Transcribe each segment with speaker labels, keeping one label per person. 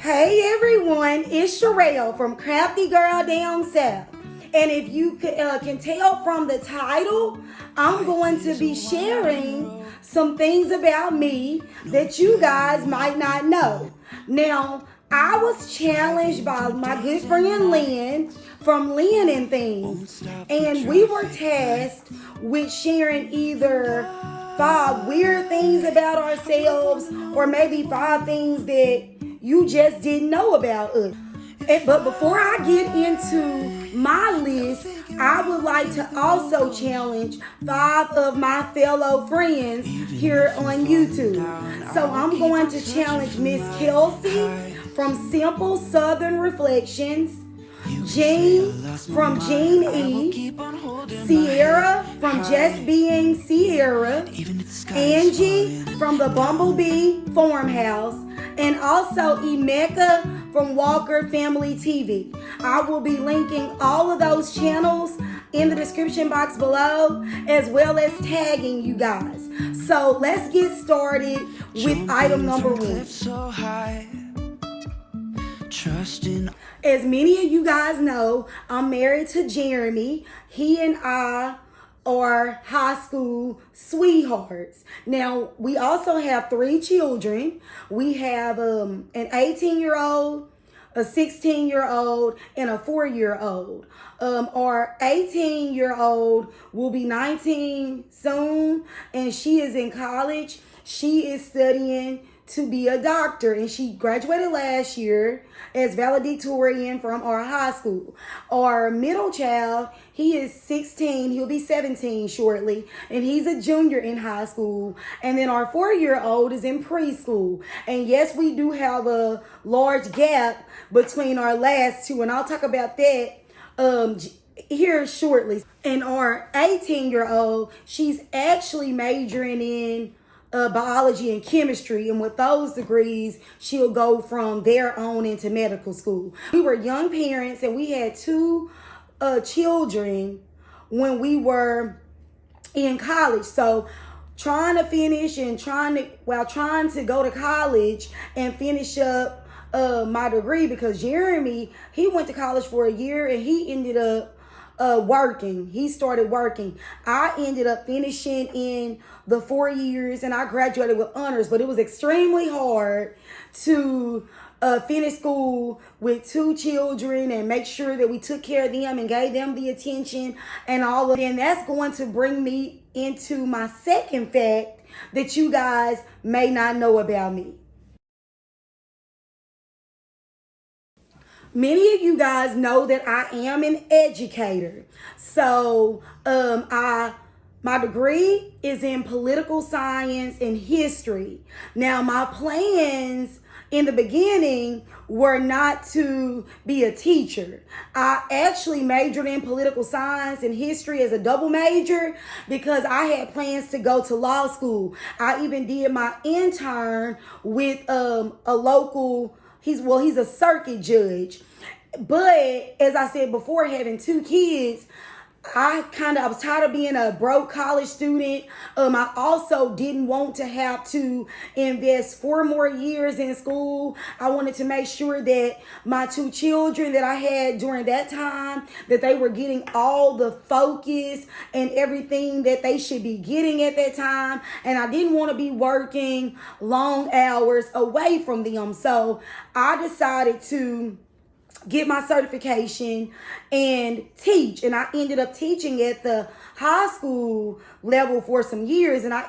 Speaker 1: Hey everyone, it's Sherelle from Crafty Girl Down South. And if you can tell from the title, I'm going to be sharing some things about me that you guys might not know. Now, I was challenged by my good friend Lynn from Lynn and Things, and we were tasked with sharing either 5 weird things about ourselves or maybe 5 things that you just didn't know about us. But before I get into my list, I would like to also challenge 5 of my fellow friends here on YouTube. So I'm going to challenge Miss Kelsey from Simple Southern Reflections, Jean from Jean E, Sierra from Just Being Sierra, Angie from the Bumblebee Farmhouse, and also Emeka from Walker Family TV. I will be linking all of those channels in the description box below, as well as tagging you guys. So let's get started with item number 1. As many of you guys know, I'm married to Jeremy. He and I are high school sweethearts. Now, we also have 3 children. We have an 18-year-old, a 16-year-old, and a 4-year-old. Our 18-year-old will be 19 soon, and she is in college. She is studying to be a doctor, and she graduated last year as valedictorian from our high school. Our middle child, he is 16, he'll be 17 shortly, and he's a junior in high school. And then our 4-year-old is in preschool. And yes, we do have a large gap between our last two, and I'll talk about that here shortly. And our 18-year-old, she's actually majoring in biology and chemistry, and with those degrees she'll go from there on into medical school. We were young parents, and we had 2 children when we were in college. So trying to go to college and finish up my degree, because Jeremy, he went to college for a year and he ended up working. He started working. I ended up finishing in the 4 years, and I graduated with honors, but it was extremely hard to finish school with 2 children and make sure that we took care of them and gave them the attention and all of that. And that's going to bring me into my second fact that you guys may not know about me. Many of you guys know that I am an educator. So my degree is in political science and history. Now, my plans in the beginning were not to be a teacher. I actually majored in political science and history as a double major because I had plans to go to law school. I even did my intern with a local, he's a circuit judge. But as I said before, having 2 kids, I was tired of being a broke college student. I also didn't want to have to invest 4 more years in school. I wanted to make sure that my 2 children that I had during that time, that they were getting all the focus and everything that they should be getting at that time. And I didn't want to be working long hours away from them. So I decided to get my certification and teach. And I ended up teaching at the high school level for some years, and I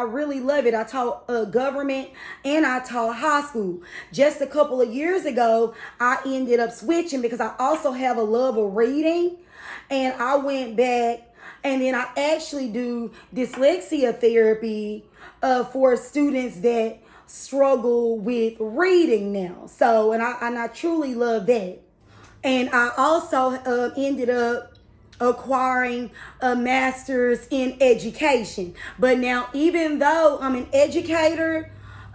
Speaker 1: really love it. I taught government and I taught high school. Just a couple of years ago, I ended up switching because I also have a love of reading, and I went back, and then I actually do dyslexia therapy for students that struggle with reading now. So, and I truly love that. And I also ended up acquiring a master's in education. But now, even though I'm an educator,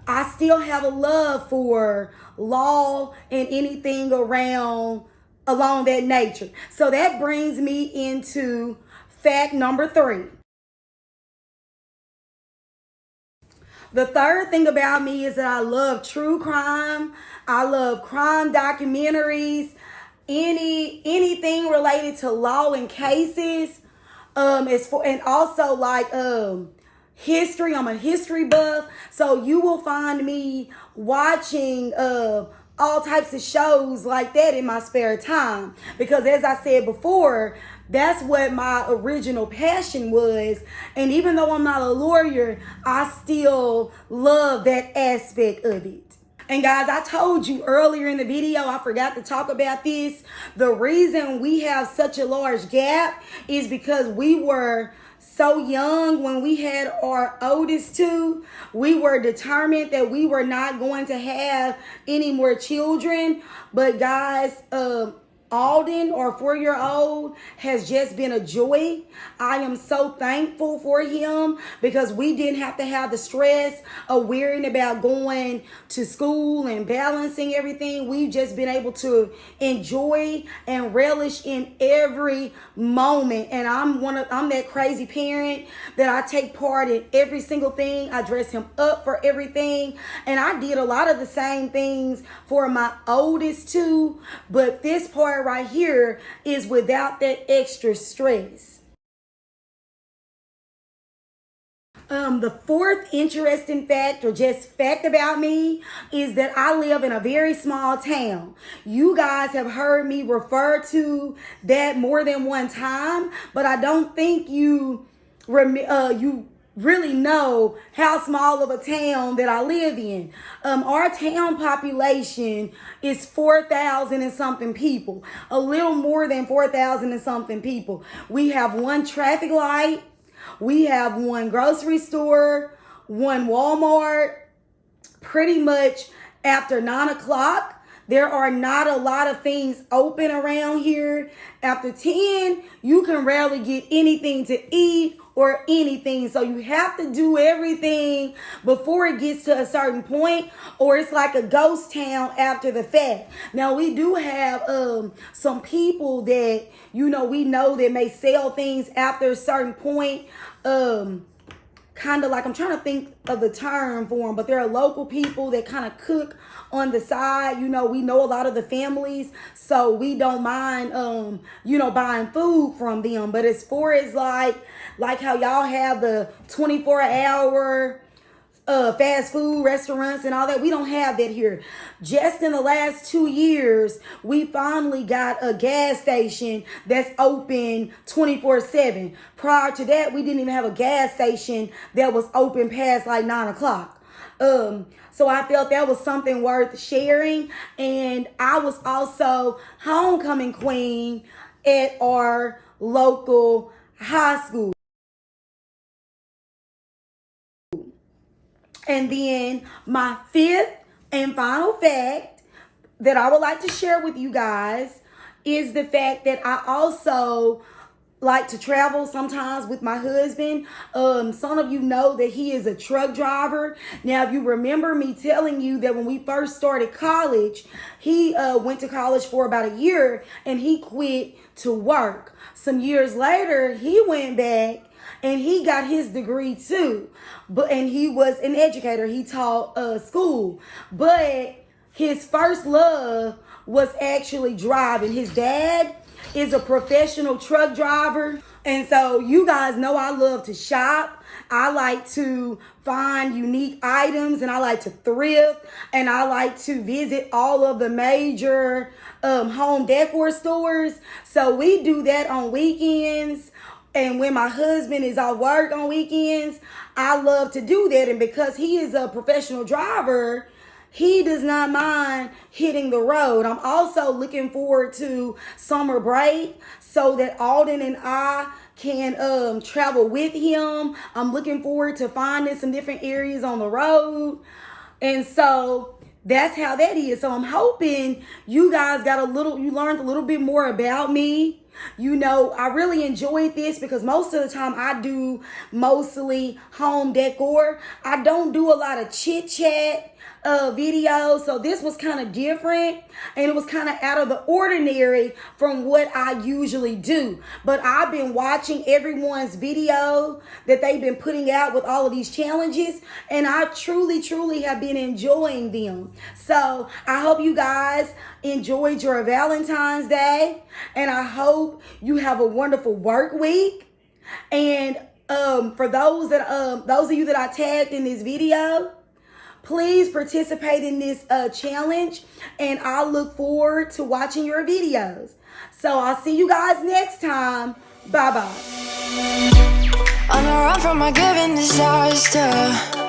Speaker 1: I still have a love for law and anything along that nature. So that brings me into fact number 3. The third thing about me is that I love true crime. I love crime documentaries, anything related to law and cases. And also like history. I'm a history buff, so you will find me watching all types of shows like that in my spare time, because as I said before, that's what my original passion was. And even though I'm not a lawyer, I still love that aspect of it. And guys, I told you earlier in the video, I forgot to talk about this. The reason we have such a large gap is because we were so young when we had our oldest two. We were determined that we were not going to have any more children. But guys, Alden, our 4-year-old, has just been a joy. I am so thankful for him because we didn't have to have the stress of worrying about going to school and balancing everything. We've just been able to enjoy and relish in every moment. And I'm that crazy parent that I take part in every single thing. I dress him up for everything. And I did a lot of the same things for my oldest two, but this part right here is without that extra stress. The fourth interesting fact, or just fact about me, is that I live in a very small town. You guys have heard me refer to that more than one time, but I don't think you really know how small of a town that I live in. Our town population is 4,000 and something people, a little more than 4,000 and something people. We have one traffic light, we have one grocery store, one Walmart. Pretty much after 9 o'clock, there are not a lot of things open around here. After 10, you can rarely get anything to eat or anything. So you have to do everything before it gets to a certain point, or it's like a ghost town after the fact. Now, we do have some people that, we know that may sell things after a certain point. Kind of like, I'm trying to think of the term for them, but there are local people that kind of cook on the side. We know a lot of the families, so we don't mind, buying food from them. But as far as like how y'all have the 24-hour fast food restaurants and all that, we don't have that here. Just in the last 2 years, we finally got a gas station that's open 24/7. Prior to that, we didn't even have a gas station that was open past like 9 o'clock. So I felt that was something worth sharing. And I was also homecoming queen at our local high school. And then my fifth and final fact that I would like to share with you guys is the fact that I also like to travel sometimes with my husband. Some of you know that he is a truck driver. Now, if you remember me telling you that when we first started college, he went to college for about a year and he quit to work. Some years later, he went back and he got his degree too. And he was an educator. He taught school. But his first love was actually driving. His dad is a professional truck driver. And so you guys know I love to shop. I like to find unique items, and I like to thrift, and I like to visit all of the major home decor stores. So we do that on weekends. And when my husband is off work on weekends, I love to do that. And because he is a professional driver, he does not mind hitting the road. I'm also looking forward to summer break so that Alden and I can travel with him. I'm looking forward to finding some different areas on the road. And so that's how that is. So I'm hoping you guys you learned a little bit more about me. I really enjoyed this because most of the time I do mostly home decor. I don't do a lot of chit chat. video. So this was kind of different, and it was kind of out of the ordinary from what I usually do. But I've been watching everyone's video that they've been putting out with all of these challenges, and I truly have been enjoying them. So I hope you guys enjoyed your Valentine's Day, and I hope you have a wonderful work week. And for those of you that I tagged in this video, please participate in this challenge, and I look forward to watching your videos. So I'll see you guys next time. Bye bye.
Speaker 2: On the run from my given disaster,